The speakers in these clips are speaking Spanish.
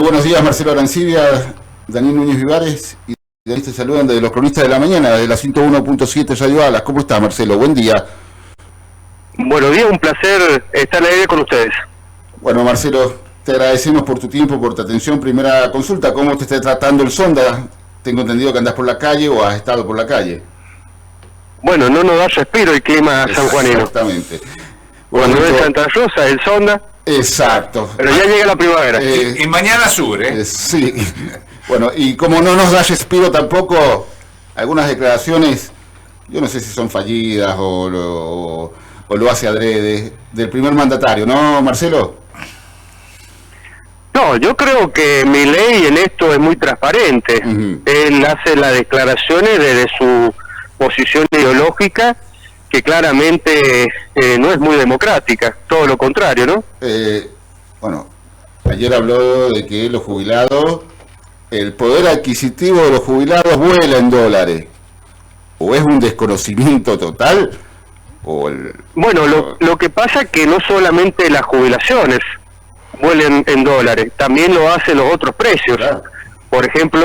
buenos días, Marcelo Arancibia, Daniel Núñez Vivares y Daniel te saludan desde los cronistas de la mañana, de la 101.7 Radio Alas. ¿Cómo estás, Marcelo? Buen día. Buenos días, un placer estar al aire con ustedes. Bueno, Marcelo, te agradecemos por tu tiempo, por tu atención. Primera consulta, ¿cómo te está tratando el Sonda? Tengo entendido que andás por la calle o has estado por la calle. Bueno, no nos da respiro el clima sanjuanino. Exactamente. Cuando es Santa Rosa, el Sonda. Exacto. Pero ya llega la primavera. Y mañana sur, ¿eh? Sí. Bueno, y como no nos da respiro tampoco, algunas declaraciones, yo no sé si son fallidas o lo hace adrede, del primer mandatario, ¿no, Marcelo? No, yo creo que Milei en esto es muy transparente. Él hace las declaraciones desde su posición ideológica, que claramente no es muy democrática, todo lo contrario, ¿no? Bueno, ayer habló de que los jubilados, el poder adquisitivo de los jubilados vuela en dólares. ¿O es un desconocimiento total? Bueno, lo que pasa es que no solamente las jubilaciones vuelen en dólares, también lo hacen los otros precios. Claro. Por ejemplo,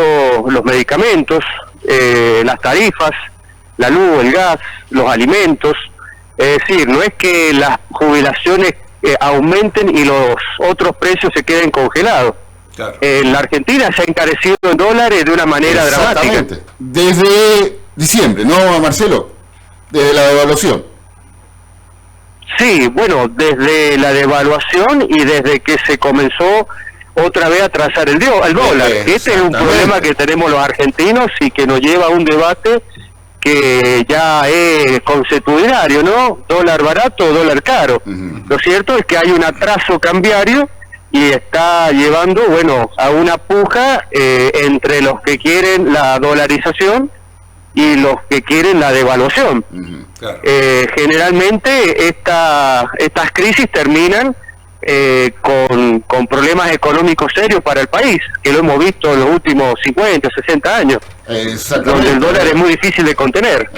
los medicamentos, las tarifas, la luz, el gas, los alimentos. Es decir, no es que las jubilaciones aumenten y los otros precios se queden congelados. Claro. La Argentina se ha encarecido en dólares de una manera dramática. Desde diciembre, ¿no, Marcelo? Desde la devaluación. Sí, bueno, desde la devaluación y desde que se comenzó otra vez a trazar el dólar. Este es un problema que tenemos los argentinos y que nos lleva a un debate que ya es consuetudinario, ¿no? Dólar barato, dólar caro. Lo cierto es que hay un atraso cambiario y está llevando, bueno, a una puja entre los que quieren la dolarización y los que quieren la devaluación. Claro. Generalmente estas crisis terminan con problemas económicos serios para el país, que lo hemos visto en los últimos 50, 60 años, donde el dólar es muy difícil de contener.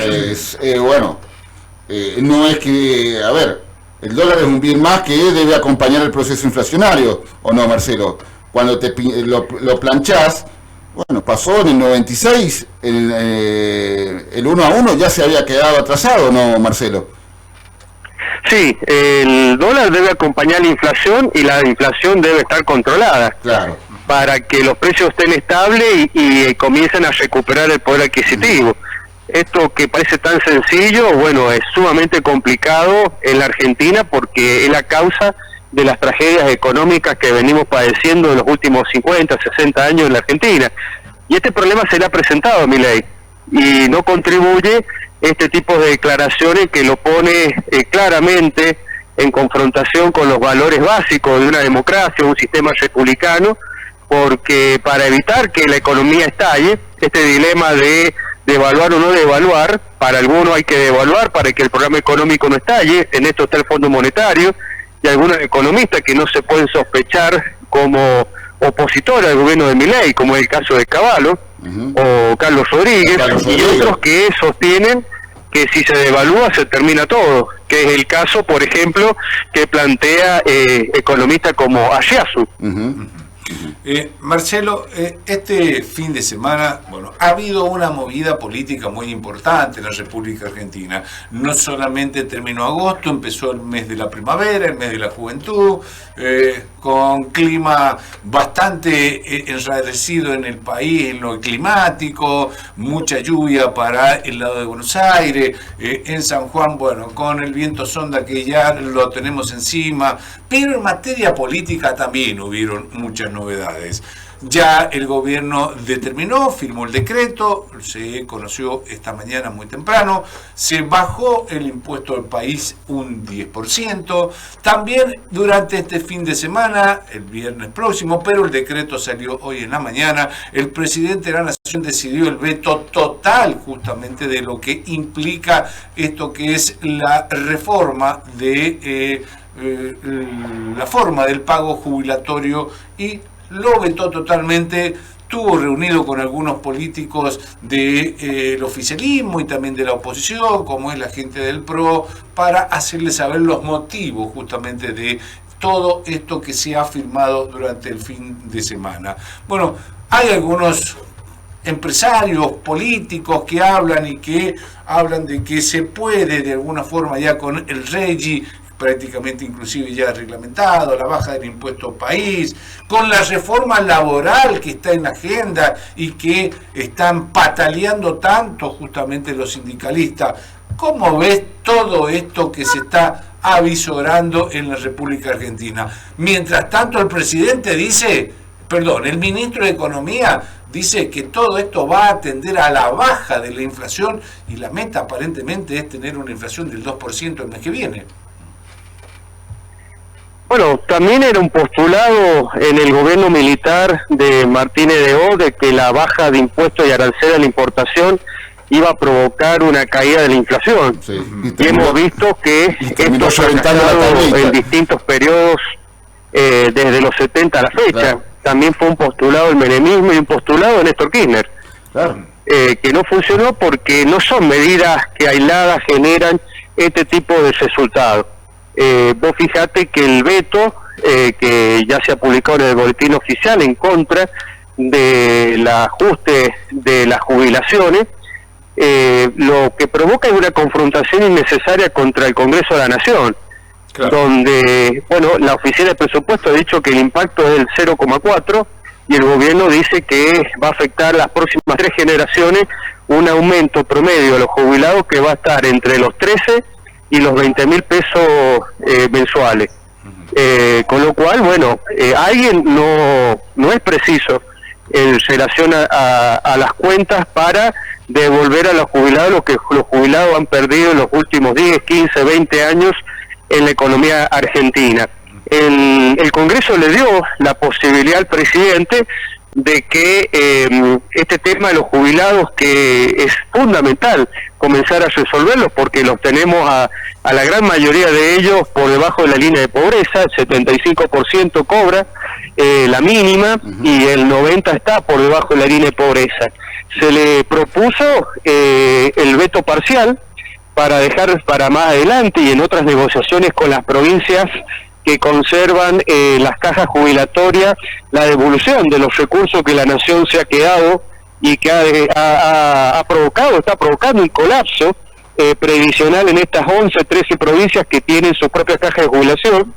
No es que, a ver, el dólar es un bien más que debe acompañar el proceso inflacionario, ¿o no, Marcelo? Cuando lo planchás, bueno, pasó en el 96, el 1 a 1 ya se había quedado atrasado, ¿no, Marcelo? Sí, el dólar debe acompañar la inflación y la inflación debe estar controlada. Claro. Para que los precios estén estables y comiencen a recuperar el poder adquisitivo. Esto que parece tan sencillo, bueno, es sumamente complicado en la Argentina porque es la causa de las tragedias económicas que venimos padeciendo en los últimos 50, 60 años en la Argentina. Y este problema se le ha presentado a Milei y no contribuye este tipo de declaraciones que lo pone claramente en confrontación con los valores básicos de una democracia, un sistema republicano, porque para evitar que la economía estalle, este dilema de devaluar o no devaluar, para algunos hay que devaluar para que el programa económico no estalle, en esto está el Fondo Monetario, y algunos economistas que no se pueden sospechar como opositores al gobierno de Milei, como es el caso de Cavallo, o Carlos Rodríguez, y otros que sostienen que si se devalúa se termina todo, que es el caso, por ejemplo, que plantea economistas como Asiasu. Marcelo, este fin de semana, bueno, ha habido una movida política muy importante en la República Argentina. No solamente terminó agosto, empezó el mes de la primavera, el mes de la juventud, con clima bastante enrarecido en el país, en lo climático, mucha lluvia para el lado de Buenos Aires, en San Juan, bueno, con el viento sonda que ya lo tenemos encima, pero en materia política también hubieron muchas novedades. Ya el gobierno determinó, firmó el decreto, se conoció esta mañana muy temprano, se bajó el impuesto del país un 10%, también durante este fin de semana, el viernes próximo, pero el decreto salió hoy en la mañana, el presidente de la Nación decidió el veto total justamente de lo que implica esto que es la reforma de la forma del pago jubilatorio y lo vetó totalmente. Estuvo reunido con algunos políticos del oficialismo y también de la oposición, como es la gente del PRO, para hacerles saber los motivos justamente de todo esto que se ha firmado durante el fin de semana. Bueno, hay algunos empresarios políticos que hablan de que se puede de alguna forma ya con el REGI, prácticamente inclusive ya reglamentado, la baja del impuesto país, con la reforma laboral que está en la agenda y que están pataleando tanto justamente los sindicalistas. ¿Cómo ves todo esto que se está avisorando en la República Argentina? Mientras tanto el ministro de Economía dice que todo esto va a tender a la baja de la inflación y la meta aparentemente es tener una inflación del 2% el mes que viene. Bueno, también era un postulado en el gobierno militar de Martínez de O de que la baja de impuestos y aranceles a la importación iba a provocar una caída de la inflación. Sí. Y hemos visto que esto se ha fracasado en distintos periodos desde los 70 a la fecha. Claro. También fue un postulado del menemismo y un postulado de Néstor Kirchner. Claro. Que no funcionó porque no son medidas que aisladas generan este tipo de resultados. Vos fijate que el veto que ya se ha publicado en el boletín oficial en contra del ajuste de las jubilaciones, lo que provoca es una confrontación innecesaria contra el Congreso de la Nación, claro, donde, bueno, la Oficina de Presupuesto ha dicho que el impacto es del 0,4 y el gobierno dice que va a afectar las próximas 3 generaciones un aumento promedio de los jubilados que va a estar entre los 13 y los 20.000 pesos mensuales. Con lo cual, bueno, alguien no es preciso en relación a las cuentas para devolver a los jubilados lo que los jubilados han perdido en los últimos 10, 15, 20 años en la economía argentina. El Congreso le dio la posibilidad al presidente de que este tema de los jubilados, que es fundamental comenzar a resolverlos porque los tenemos a la gran mayoría de ellos por debajo de la línea de pobreza, el 75% cobra la mínima y el 90% está por debajo de la línea de pobreza. Se le propuso el veto parcial para dejar para más adelante y en otras negociaciones con las provincias que conservan las cajas jubilatorias, la devolución de los recursos que la nación se ha quedado y que está provocando un colapso previsional en estas 11, 13 provincias que tienen su propia caja de jubilación,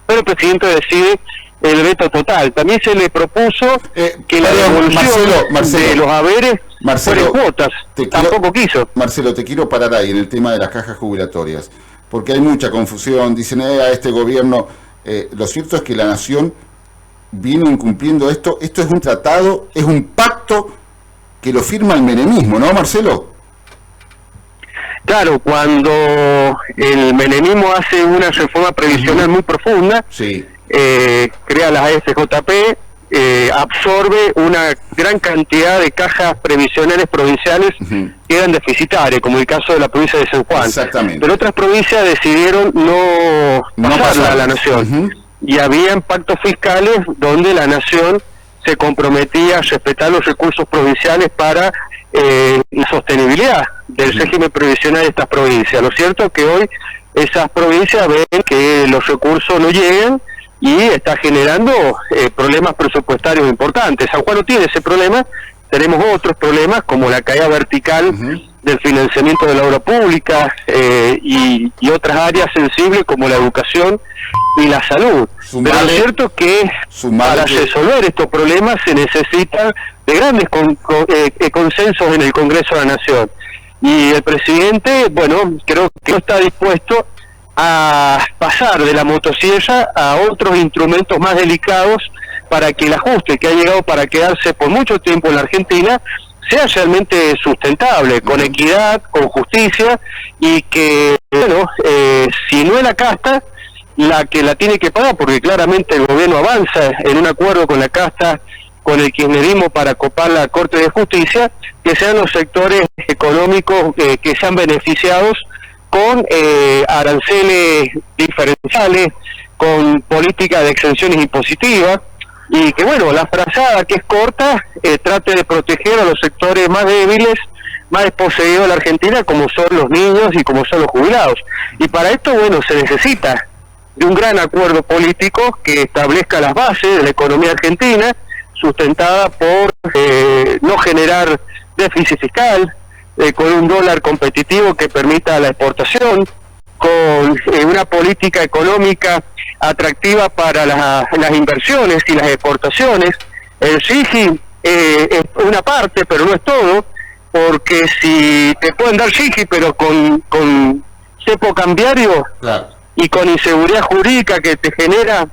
pero el presidente decide el veto total. También se le propuso que la devolución de los haberes fuera en cuotas, tampoco quiso. Marcelo, te quiero parar ahí en el tema de las cajas jubilatorias, porque hay mucha confusión, dicen a este gobierno, lo cierto es que la nación viene incumpliendo esto es un tratado, es un pacto que lo firma el menemismo, ¿no, Marcelo? Claro, cuando el menemismo hace una reforma previsional muy profunda, sí, crea las AFJP, absorbe una gran cantidad de cajas previsionales provinciales que eran deficitarias, como el caso de la provincia de San Juan. Exactamente. Pero otras provincias decidieron no pasarla a la nación. Y habían pactos fiscales donde la nación se comprometía a respetar los recursos provinciales para la sostenibilidad del régimen previsional de estas provincias. Lo cierto es que hoy esas provincias ven que los recursos no llegan y está generando problemas presupuestarios importantes. San Juan no tiene ese problema, tenemos otros problemas como la caída vertical del financiamiento de la obra pública y otras áreas sensibles como la educación y la salud. Pero lo cierto es que para resolver estos problemas se necesitan de grandes consensos en el Congreso de la Nación. Y el presidente, bueno, creo que no está dispuesto a pasar de la motosierra a otros instrumentos más delicados para que el ajuste que ha llegado para quedarse por mucho tiempo en la Argentina sea realmente sustentable, con equidad, con justicia, y que, bueno, si no es la casta la que la tiene que pagar, porque claramente el gobierno avanza en un acuerdo con la casta, con el kirchnerismo para copar la Corte de Justicia, que sean los sectores económicos que sean beneficiados con aranceles diferenciales, con política de exenciones impositivas, y que, bueno, la frazada, que es corta, trate de proteger a los sectores más débiles, más desposeídos de la Argentina, como son los niños y como son los jubilados. Y para esto, bueno, se necesita de un gran acuerdo político que establezca las bases de la economía argentina, sustentada por no generar déficit fiscal, con un dólar competitivo que permita la exportación, con una política económica atractiva para las inversiones y las exportaciones. El SIGI es una parte, pero no es todo, porque si te pueden dar SIGI, pero con cepo cambiario, claro, y con inseguridad jurídica que te genera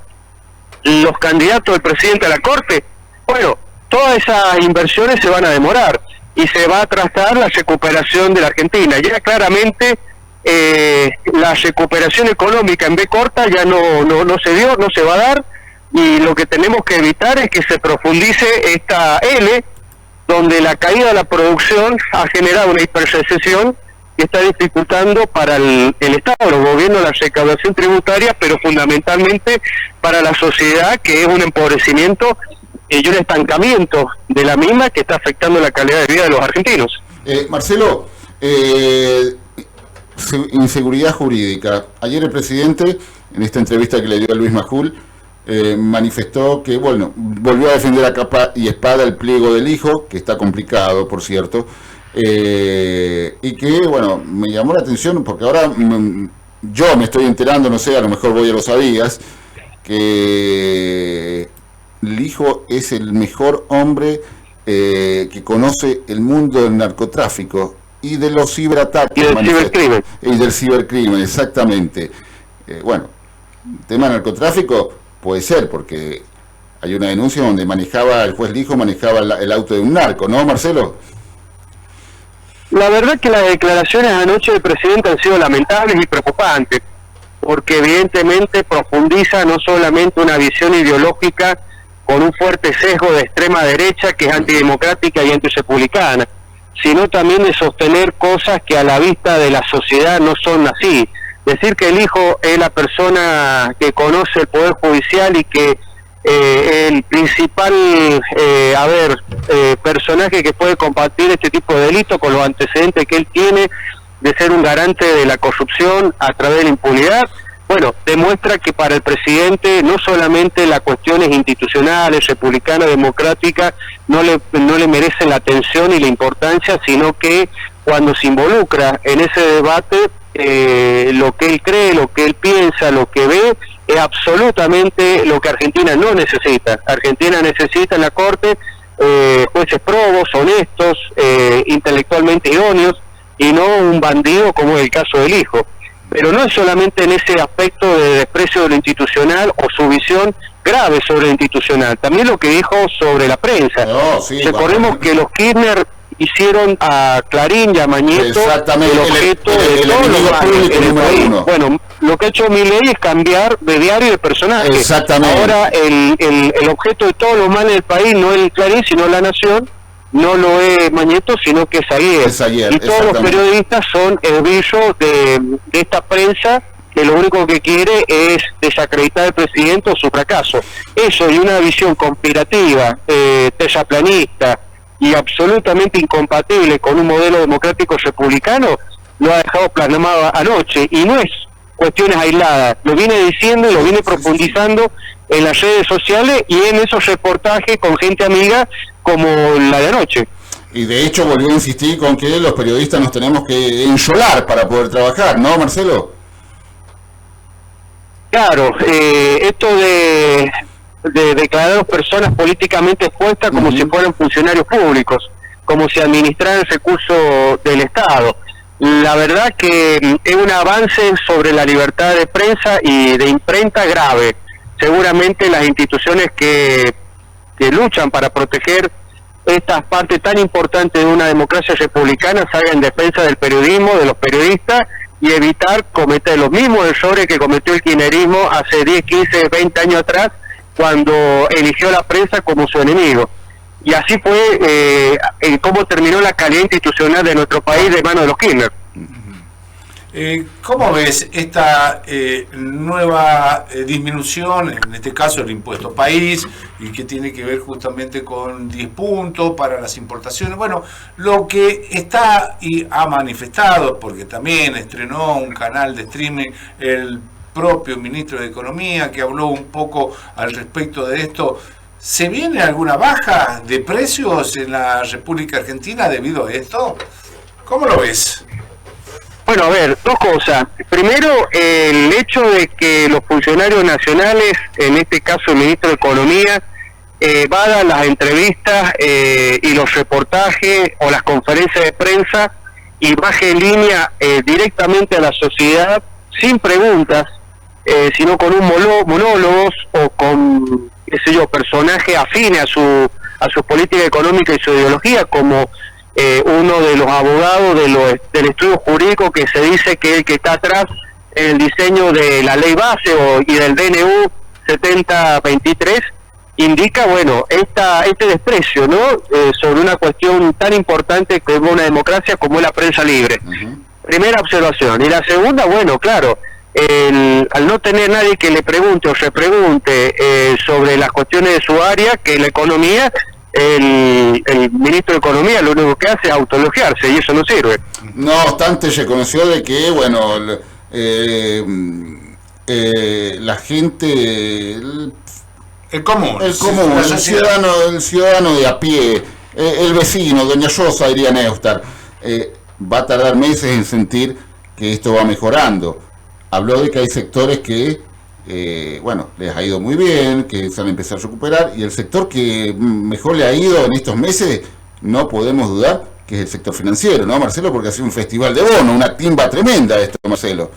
los candidatos del presidente a la Corte, bueno, todas esas inversiones se van a demorar y se va a atrasar la recuperación de la Argentina. Ya claramente la recuperación económica en B corta ya no se dio, no se va a dar, y lo que tenemos que evitar es que se profundice esta L, donde la caída de la producción ha generado una hiperrecesión que está dificultando para el Estado, los gobiernos, la recaudación tributaria, pero fundamentalmente para la sociedad, que es un empobrecimiento y un estancamiento de la misma que está afectando la calidad de vida de los argentinos. Marcelo, inseguridad jurídica. Ayer el presidente, en esta entrevista que le dio a Luis Majul, manifestó que, bueno, volvió a defender a capa y espada el pliego del hijo, que está complicado, por cierto, y que, bueno, me llamó la atención porque ahora yo me estoy enterando, no sé, a lo mejor vos ya lo sabías, que el hijo es el mejor hombre que conoce el mundo del narcotráfico y de los ciberataques. Y del cibercrimen. Y del cibercrimen, exactamente. Bueno, tema narcotráfico puede ser, porque hay una denuncia donde el juez Lijo manejaba el auto de un narco, ¿no, Marcelo? La verdad que las declaraciones anoche del presidente han sido lamentables y preocupantes, porque evidentemente profundiza no solamente una visión ideológica con un fuerte sesgo de extrema derecha que es antidemocrática y antirepublicana, sino también de sostener cosas que a la vista de la sociedad no son así. Decir que el hijo es la persona que conoce el Poder Judicial y que el principal personaje que puede combatir este tipo de delitos con los antecedentes que él tiene de ser un garante de la corrupción a través de la impunidad, bueno, demuestra que para el presidente no solamente las cuestiones institucionales, republicanas, democráticas, no le merecen la atención y la importancia, sino que cuando se involucra en ese debate, lo que él cree, lo que él piensa, lo que ve, es absolutamente lo que Argentina no necesita. Argentina necesita en la Corte jueces probos, honestos, intelectualmente idóneos, y no un bandido como es el caso del hijo. Pero no es solamente en ese aspecto de desprecio de lo institucional o su visión grave sobre lo institucional, también lo que dijo sobre la prensa. Recordemos que los Kirchner hicieron a Clarín y a Mañeto el objeto de todos los males en el país. Bueno, lo que ha hecho Milei es cambiar de diario y de personaje. Ahora el objeto de todos los males del país no es el Clarín, sino La Nación. No lo es Mañeto, sino que es Aguirre. Y todos los periodistas son herbillos de esta prensa que lo único que quiere es desacreditar al presidente o su fracaso. Eso y una visión conspirativa, terraplanista y absolutamente incompatible con un modelo democrático republicano, lo ha dejado plasmado anoche. Y no es cuestiones aisladas, lo viene diciendo y lo viene profundizando en las redes sociales y en esos reportajes con gente amiga como la de anoche. Y de hecho volvió a insistir con que los periodistas nos tenemos que enyolar para poder trabajar, ¿no, Marcelo? Claro, esto de declarar personas políticamente expuestas como si fueran funcionarios públicos, como si administraran recursos del Estado. La verdad que es un avance sobre la libertad de prensa y de imprenta grave. Seguramente las instituciones que luchan para proteger estas partes tan importantes de una democracia republicana salgan en defensa del periodismo, de los periodistas, y evitar cometer los mismos errores que cometió el kirchnerismo hace 10, 15, 20 años atrás, cuando eligió la prensa como su enemigo. Y así fue cómo terminó la calidad institucional de nuestro país de manos de los Kirchner. ¿Cómo ves esta nueva disminución, en este caso el impuesto país, y que tiene que ver justamente con 10 puntos para las importaciones? Bueno, lo que está y ha manifestado, porque también estrenó un canal de streaming el propio ministro de Economía, que habló un poco al respecto de esto. ¿Se viene alguna baja de precios en la República Argentina debido a esto? ¿Cómo lo ves? Bueno, a ver, dos cosas. Primero, el hecho de que los funcionarios nacionales, en este caso el ministro de Economía, va a dar las entrevistas y los reportajes o las conferencias de prensa y baje en línea directamente a la sociedad sin preguntas, sino con un monólogos o con, qué sé yo, personajes afines a su política económica y su ideología, como uno de los abogados del estudio jurídico que se dice que el que está atrás en el diseño de la ley base y del DNU 7023, indica, bueno, este desprecio, ¿no? Sobre una cuestión tan importante como una democracia como es la prensa libre. Primera observación. Y la segunda, bueno, claro, al no tener nadie que le pregunte o se pregunte sobre las cuestiones de su área, que la economía, el ministro de Economía lo único que hace es autoelogiarse y eso no sirve. No obstante, se conoció de que, bueno, la gente... El común, el ciudadano de a pie, el vecino, doña Yosa, diría Neustar, va a tardar meses en sentir que esto va mejorando. Habló de que hay sectores que, bueno, les ha ido muy bien, que se han empezado a recuperar, y el sector que mejor le ha ido en estos meses, no podemos dudar que es el sector financiero, ¿no, Marcelo? Porque ha sido un festival de bono, una timba tremenda esto, Marcelo.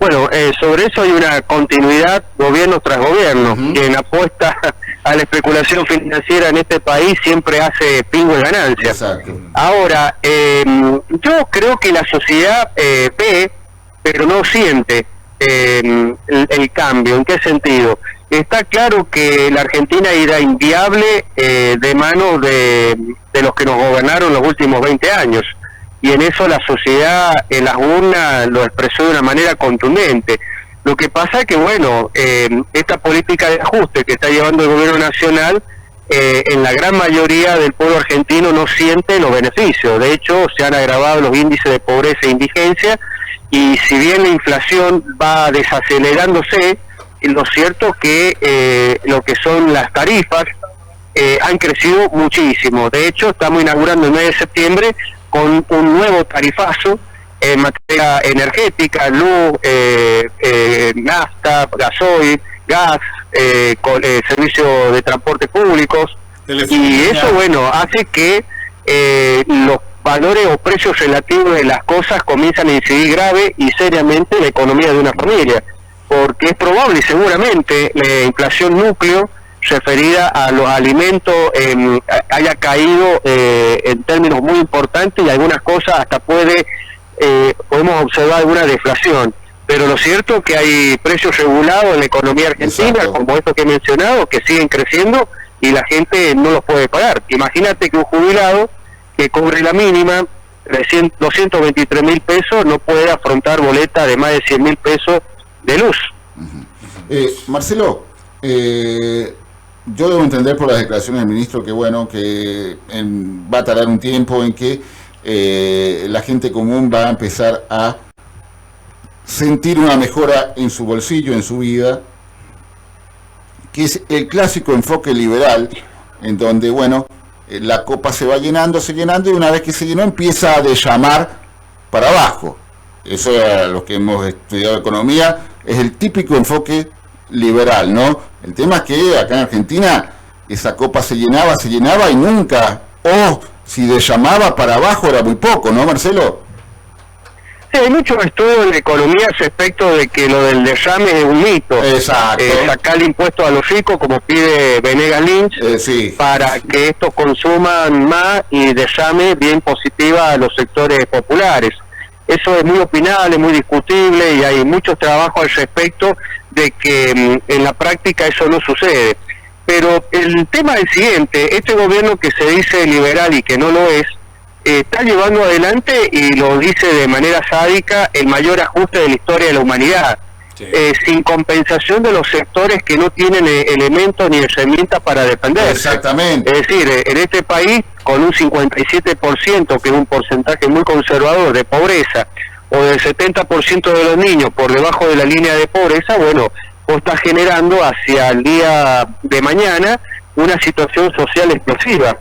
Bueno, sobre eso hay una continuidad gobierno tras gobierno. Quien apuesta a la especulación financiera en este país siempre hace pingo de ganancia. Exacto. Ahora, yo creo que la sociedad ve, pero no siente el cambio. ¿En qué sentido? Está claro que la Argentina era inviable de manos de los que nos gobernaron los últimos 20 años. Y en eso la sociedad en las urnas lo expresó de una manera contundente. Lo que pasa es que, bueno, esta política de ajuste que está llevando el gobierno nacional, en la gran mayoría del pueblo argentino no siente los beneficios. De hecho, se han agravado los índices de pobreza e indigencia, y si bien la inflación va desacelerándose, lo cierto es que lo que son las tarifas han crecido muchísimo. De hecho, estamos inaugurando el mes de septiembre con un nuevo tarifazo en materia energética, luz, nafta, gasoil, gas, servicio de transporte públicos, y eso, bueno, hace que los valores o precios relativos de las cosas comienzan a incidir grave y seriamente en la economía de una familia, porque es probable y seguramente la inflación núcleo referida a los alimentos haya caído en términos muy importantes, y algunas cosas hasta podemos observar alguna deflación, pero lo cierto es que hay precios regulados en la economía argentina. Exacto. Como estos que he mencionado, que siguen creciendo y la gente no los puede pagar. Imagínate que un jubilado que cobre la mínima, 223.000 pesos, no puede afrontar boleta de más de 100.000 pesos de luz. Marcelo, yo debo entender por las declaraciones del ministro que, bueno, que va a tardar un tiempo en que la gente común va a empezar a sentir una mejora en su bolsillo, en su vida, que es el clásico enfoque liberal, en donde, bueno, la copa se va llenando, y una vez que se llenó empieza a desllamar para abajo. Eso, a los que hemos estudiado economía, es el típico enfoque liberal, ¿no? El tema es que acá en Argentina esa copa se llenaba y nunca, si desllamaba para abajo era muy poco, ¿no, Marcelo? Sí, hay muchos estudios en economía respecto de que lo del derrame es un mito. Exacto. Sacar el impuesto a los ricos, como pide Venegas Lynch, sí, para que estos consuman más y derrame bien positiva a los sectores populares. Eso es muy opinable, muy discutible, y hay muchos trabajos al respecto de que en la práctica eso no sucede. Pero el tema es el siguiente: este gobierno que se dice liberal y que no lo es, está llevando adelante, y lo dice de manera sádica, el mayor ajuste de la historia de la humanidad, sí, sin compensación de los sectores que no tienen elementos ni herramientas para defenderse. Exactamente. Es decir, en este país, con un 57%, que es un porcentaje muy conservador de pobreza, o del 70% de los niños por debajo de la línea de pobreza, bueno, vos estás generando hacia el día de mañana una situación social explosiva,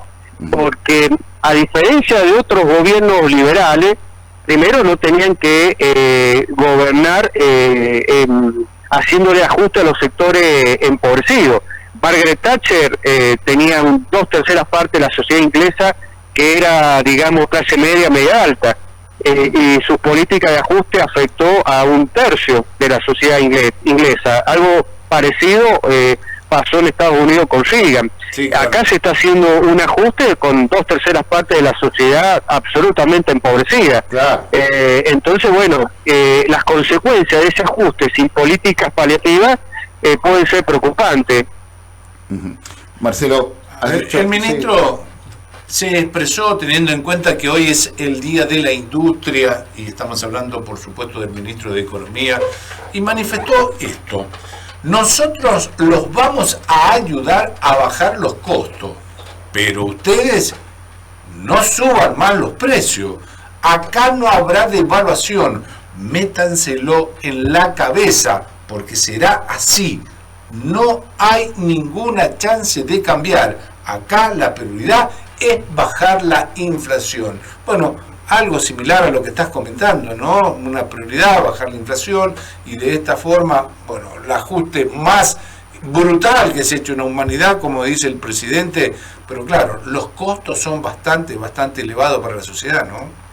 porque a diferencia de otros gobiernos liberales, primero no tenían que gobernar haciéndole ajuste a los sectores empobrecidos. Margaret Thatcher tenía 2/3 partes de la sociedad inglesa que era, digamos, clase media, media alta, y su política de ajuste afectó a 1/3 de la sociedad inglesa. Algo parecido pasó en Estados Unidos con Reagan. Sí, claro. Acá se está haciendo un ajuste con 2/3 partes de la sociedad absolutamente empobrecida. Claro. Entonces, bueno, las consecuencias de ese ajuste sin políticas paliativas pueden ser preocupantes. Marcelo, el ministro se expresó teniendo en cuenta que hoy es el Día de la Industria, y estamos hablando, por supuesto, del ministro de Economía, y manifestó esto: nosotros los vamos a ayudar a bajar los costos, pero ustedes no suban más los precios. Acá no habrá devaluación, métanselo en la cabeza, porque será así. No hay ninguna chance de cambiar. Acá la prioridad es bajar la inflación. Bueno, algo similar a lo que estás comentando, ¿no? Una prioridad, bajar la inflación, y de esta forma, bueno, el ajuste más brutal que se ha hecho en la humanidad, como dice el presidente, pero claro, los costos son bastante elevados para la sociedad, ¿no?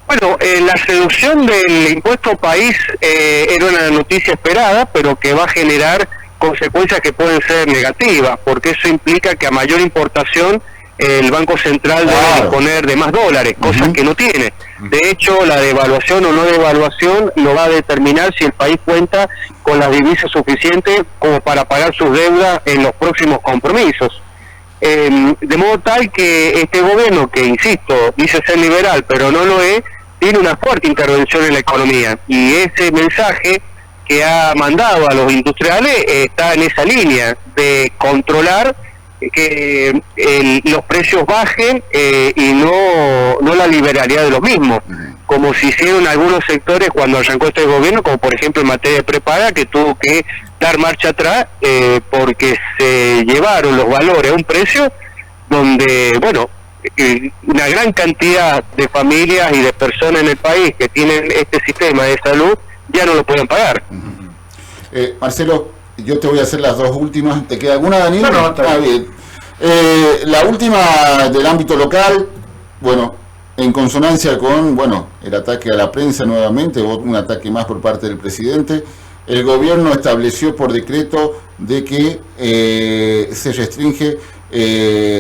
Bueno, la reducción del impuesto país era una noticia esperada, pero que va a generar consecuencias que pueden ser negativas, porque eso implica que a mayor importación el Banco Central debe disponer de más dólares, cosas que no tiene. De hecho, la devaluación o no devaluación lo va a determinar si el país cuenta con las divisas suficientes como para pagar sus deudas en los próximos compromisos. De modo tal que este gobierno, que insisto, dice ser liberal, pero no lo es, tiene una fuerte intervención en la economía, y ese mensaje que ha mandado a los industriales está en esa línea de controlar que los precios bajen y no la liberalidad de los mismos, como se hicieron algunos sectores cuando arrancó este gobierno, como por ejemplo en materia de prepaga, que tuvo que dar marcha atrás porque se llevaron los valores a un precio donde, bueno, una gran cantidad de familias y de personas en el país que tienen este sistema de salud ya no lo pueden pagar. Marcelo, yo te voy a hacer las dos últimas. ¿Te queda alguna, Daniel? No, está bien. La última del ámbito local, bueno, en consonancia con, bueno, el ataque a la prensa nuevamente, un ataque más por parte del presidente, el gobierno estableció por decreto de que se restringe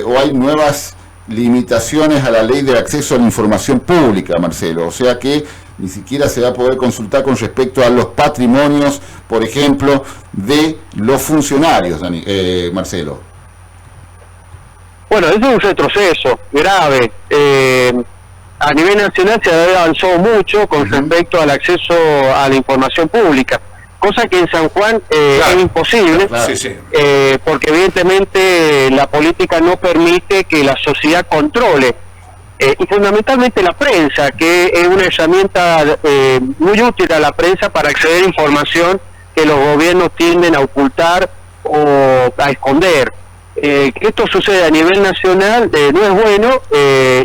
o hay nuevas limitaciones a la ley de acceso a la información pública, Marcelo. O sea que ni siquiera se va a poder consultar con respecto a los patrimonios, por ejemplo, de los funcionarios, Marcelo. Bueno, eso es un retroceso grave. A nivel nacional se ha avanzado mucho con respecto al acceso a la información pública, cosa que en San Juan es imposible, porque evidentemente la política no permite que la sociedad controle, y fundamentalmente la prensa, que es una herramienta muy útil a la prensa para acceder a información que los gobiernos tienden a ocultar o a esconder. Que esto sucede a nivel nacional no es bueno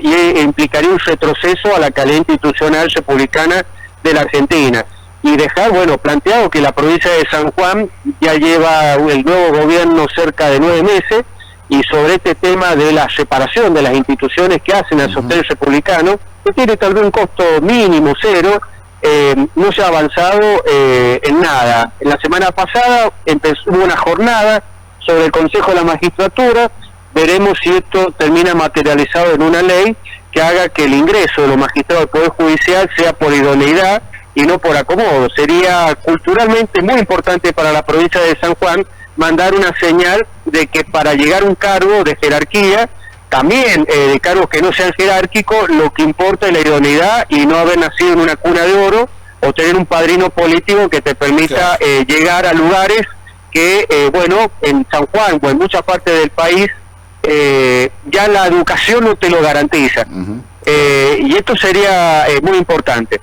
y implicaría un retroceso a la calidad institucional republicana de la Argentina. Y dejar, bueno, planteado que la provincia de San Juan ya lleva el nuevo gobierno cerca de 9 meses, y sobre este tema de la separación de las instituciones que hacen al sostén republicano, que tiene tal vez un costo mínimo, cero, no se ha avanzado en nada. En la semana pasada hubo una jornada sobre el Consejo de la Magistratura. Veremos si esto termina materializado en una ley que haga que el ingreso de los magistrados del Poder Judicial sea por idoneidad y no por acomodo. Sería culturalmente muy importante para la provincia de San Juan mandar una señal de que para llegar a un cargo de jerarquía, también de cargos que no sean jerárquicos, lo que importa es la idoneidad y no haber nacido en una cuna de oro o tener un padrino político que te permita llegar a lugares que, bueno, en San Juan o en muchas partes del país ya la educación no te lo garantiza. Y esto sería muy importante.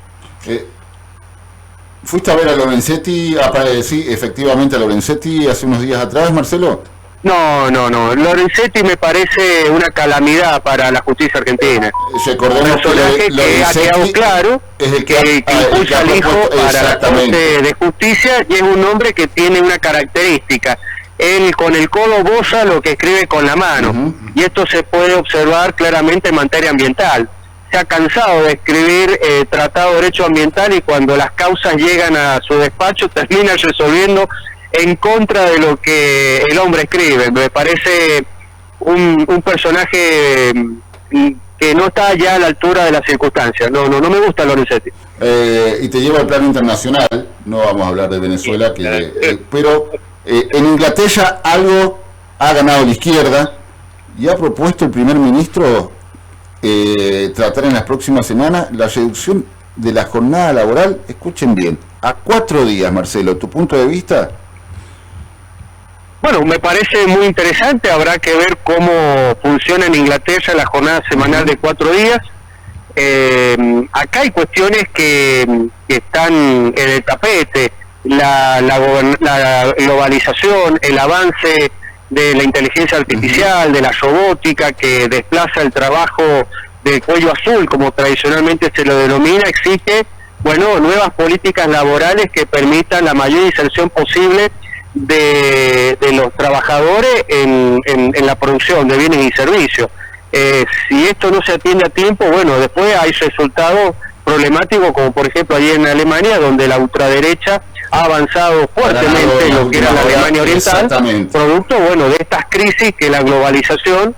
¿Fuiste a ver a Lorenzetti? Sí, efectivamente a Lorenzetti hace unos días atrás, Marcelo. No. Lorenzetti me parece una calamidad para la justicia argentina. Recordemos un personaje que ha quedado claro que impulsa al hijo para la Corte de Justicia, y es un hombre que tiene una característica. Él con el codo goza lo que escribe con la mano, y esto se puede observar claramente en materia ambiental. Se ha cansado de escribir tratado de derecho ambiental, y cuando las causas llegan a su despacho termina resolviendo en contra de lo que el hombre escribe. Me parece un personaje que no está ya a la altura de las circunstancias. No me gusta Lorenzetti. Y te lleva al plano internacional, no vamos a hablar de Venezuela, pero en Inglaterra algo ha ganado la izquierda, y ha propuesto el primer ministro tratar en las próximas semanas la reducción de la jornada laboral, escuchen bien, a 4 días, Marcelo. ¿Tu punto de vista? Bueno, me parece muy interesante. Habrá que ver cómo funciona en Inglaterra la jornada semanal de 4 días. Acá hay cuestiones que están en el tapete. La globalización, el avance de la inteligencia artificial, de la robótica que desplaza el trabajo del cuello azul, como tradicionalmente se lo denomina. Existe, nuevas políticas laborales que permitan la mayor inserción posible de los trabajadores en la producción de bienes y servicios. Si esto no se atiende a tiempo, después hay resultados problemáticos, como por ejemplo allí en Alemania, donde la ultraderecha ha avanzado fuertemente en lo que era la Alemania Oriental, producto de estas crisis que la globalización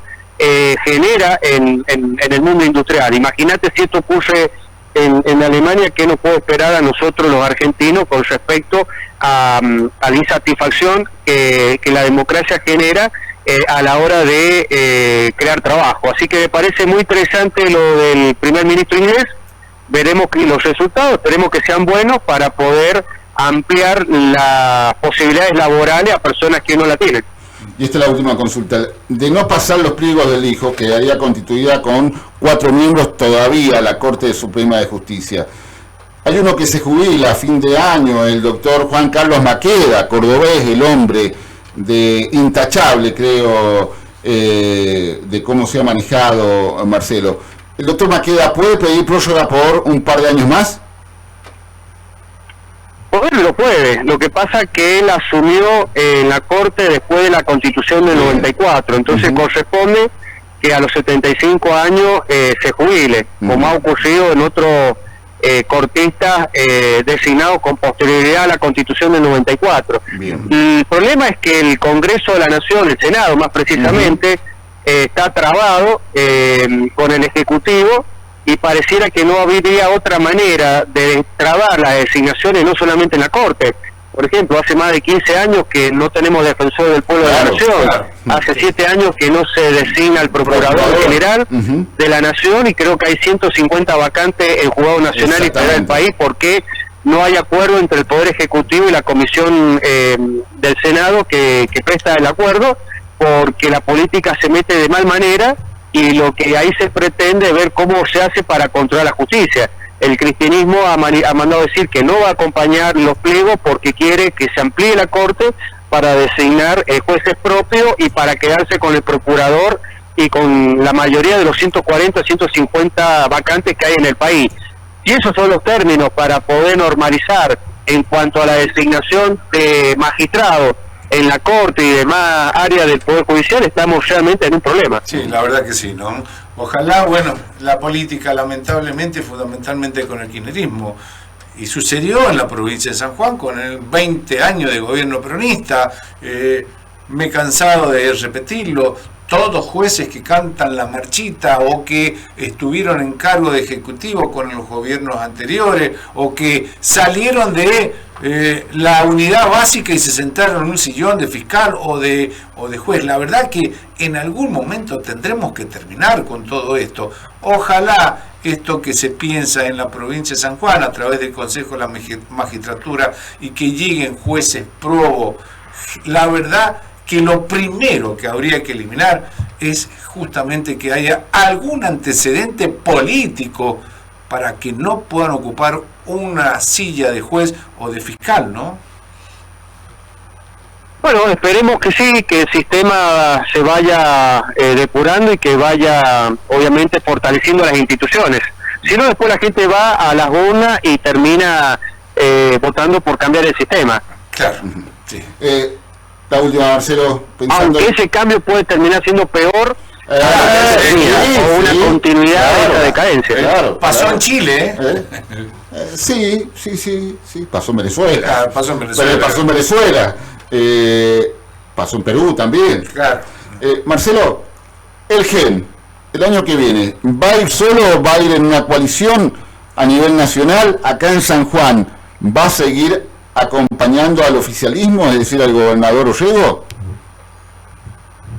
genera en el mundo industrial. Imagínate si esto ocurre en Alemania, ¿qué nos puede esperar a nosotros los argentinos con respecto a la insatisfacción que la democracia genera a la hora de crear trabajo? Así que me parece muy interesante lo del primer ministro inglés. Veremos los resultados, esperemos que sean buenos para poder ampliar las posibilidades laborales a personas que no la tienen. Y esta es la última consulta. De no pasar los pliegos del hijo, quedaría constituida con 4 miembros todavía la Corte Suprema de Justicia. Hay uno que se jubila a fin de año, el doctor Juan Carlos Maqueda, cordobés, el hombre de intachable, creo, de cómo se ha manejado, Marcelo. ¿El doctor Maqueda puede pedir prórroga por un par de años más? Lo puede. Lo que pasa es que él asumió en la Corte después de la Constitución del 94, entonces corresponde que a los 75 años se jubile, como ha ocurrido en otros cortistas designados con posterioridad a la Constitución del 94. Bien. El problema es que el Congreso de la Nación, el Senado más precisamente, está trabado con el Ejecutivo, y pareciera que no habría otra manera de trabar las designaciones, no solamente en la Corte. Por ejemplo, hace más de 15 años que no tenemos defensor del pueblo de la Nación, hace 7 años que no se designa el Procurador General de la Nación, y creo que hay 150 vacantes en juzgados nacionales y federales del país, porque no hay acuerdo entre el Poder Ejecutivo y la Comisión del Senado que presta el acuerdo, porque la política se mete de mal manera, y lo que ahí se pretende es ver cómo se hace para controlar la justicia. El cristianismo ha mandado decir que no va a acompañar los pliegos porque quiere que se amplíe la Corte para designar jueces propios y para quedarse con el procurador y con la mayoría de los 140, 150 vacantes que hay en el país. Y esos son los términos para poder normalizar en cuanto a la designación de magistrados en la Corte y demás áreas del Poder Judicial. Estamos realmente en un problema. Sí, la verdad que sí, ¿no? Ojalá, la política, lamentablemente, fundamentalmente con el kirchnerismo, y sucedió en la provincia de San Juan con el 20 años de gobierno peronista. Me he cansado de repetirlo. Todos jueces que cantan la marchita, o que estuvieron en cargo de ejecutivo con los gobiernos anteriores, o que salieron de la unidad básica y se sentaron en un sillón de fiscal o de juez. La verdad que en algún momento tendremos que terminar con todo esto. Ojalá esto que se piensa en la provincia de San Juan a través del Consejo de la Magistratura, y que lleguen jueces probos. La verdad que lo primero que habría que eliminar es justamente que haya algún antecedente político para que no puedan ocupar una silla de juez o de fiscal, ¿no? Bueno, esperemos que sí, que el sistema se vaya depurando y que vaya, obviamente, fortaleciendo las instituciones. Si no, después la gente va a las urnas y termina votando por cambiar el sistema. Claro, sí. La última, Marcelo, pensando... Aunque ese cambio puede terminar siendo peor sí, o una sí, continuidad claro, de esta decadencia. Claro, Pasó claro. en Chile, Sí, pasó en Venezuela. pasó en Venezuela. Pero pasó en Venezuela. Pasó en Perú también. Claro. Marcelo, el GEN, el año que viene, ¿va a ir solo o va a ir en una coalición a nivel nacional? Acá en San Juan, ¿va a seguir acompañando al oficialismo, es decir, al gobernador Orrego?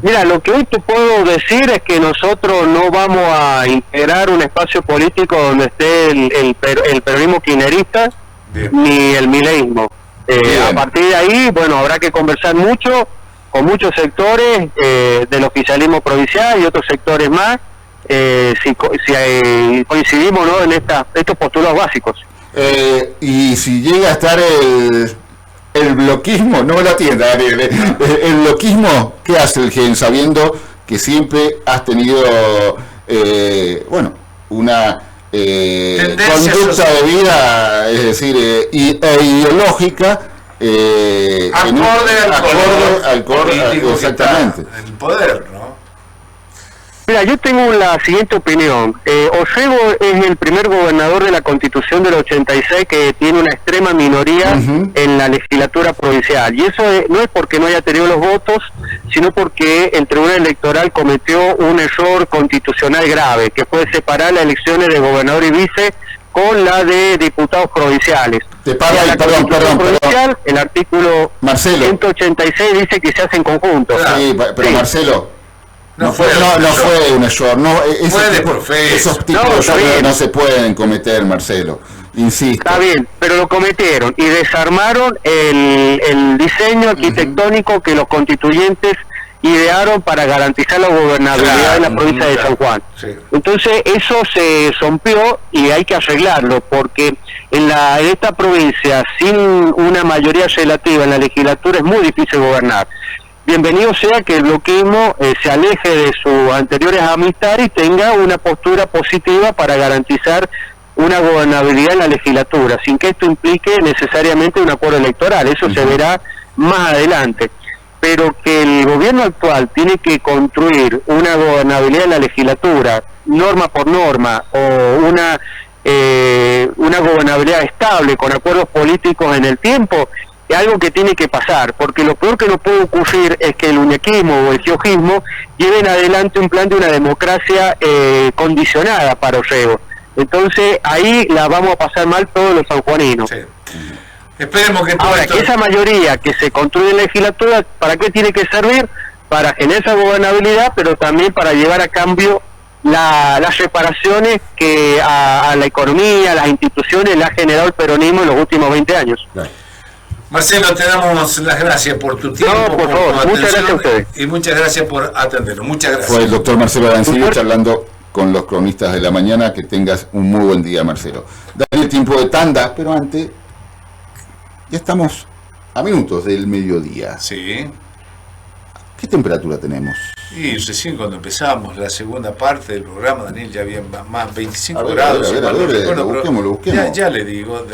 Mira, lo que hoy te puedo decir es que nosotros no vamos a integrar un espacio político donde esté el peronismo kirchnerista ni el mileísmo. A partir de ahí, bueno, habrá que conversar mucho con muchos sectores del oficialismo provincial y otros sectores más, si coincidimos, ¿no?, en estos postulados básicos. Y si llega a estar el bloquismo, no me lo atienda, Ariel, el bloquismo, ¿qué hace el GEN sabiendo que siempre has tenido, una conducta de vida, es decir, ideológica, político exactamente, que está en el poder, ¿no? Mira, yo tengo la siguiente opinión. Orrego es el primer gobernador de la Constitución del 86 que tiene una extrema minoría en la legislatura provincial. Y eso no es porque no haya tenido los votos, sino porque el Tribunal Electoral cometió un error constitucional grave, que fue separar las elecciones de gobernador y vice con la de diputados provinciales. Te paro ahí, perdón. El artículo Marcelo. 186 dice que se hace en conjunto. Sí, pero Sí. Marcelo, no fue un error, esos tipos no se pueden cometer, Marcelo, insisto. Está bien, pero lo cometieron y desarmaron el diseño arquitectónico que los constituyentes idearon para garantizar la gobernabilidad de la provincia de San Juan. Sí. Entonces eso se rompió y hay que arreglarlo, porque en esta provincia, sin una mayoría relativa en la legislatura, es muy difícil gobernar. Bienvenido sea que el bloquismo se aleje de sus anteriores amistades y tenga una postura positiva para garantizar una gobernabilidad en la legislatura, sin que esto implique necesariamente un acuerdo electoral. Eso se verá más adelante. Pero que el gobierno actual tiene que construir una gobernabilidad en la legislatura, norma por norma, o una gobernabilidad estable con acuerdos políticos en el tiempo, es algo que tiene que pasar, porque lo peor que nos puede ocurrir es que el uñequismo o el giojismo lleven adelante un plan de una democracia condicionada para Orrego. Entonces ahí la vamos a pasar mal todos los sanjuaninos. Sí. Esperemos que todo Ahora, esto... que esa mayoría que se construye en la legislatura, ¿para qué tiene que servir? Para generar esa gobernabilidad, pero también para llevar a cambio las reparaciones que a la economía, a las instituciones le ha generado el peronismo en los últimos 20 años. Marcelo, te damos las gracias por tu tiempo, No, por favor, tu muchas gracias a ustedes. y muchas gracias por atendernos. Muchas gracias. Fue el doctor Marcelo Arancibia charlando con los cronistas de la mañana. Que tengas un muy buen día, Marcelo. Dale tiempo de tanda, pero antes, ya estamos a minutos del mediodía. Sí. ¿Qué temperatura tenemos? Y recién cuando empezamos la segunda parte del programa, Daniel, ya había más 25 A ver, grados. lo busquemos. Ya le digo.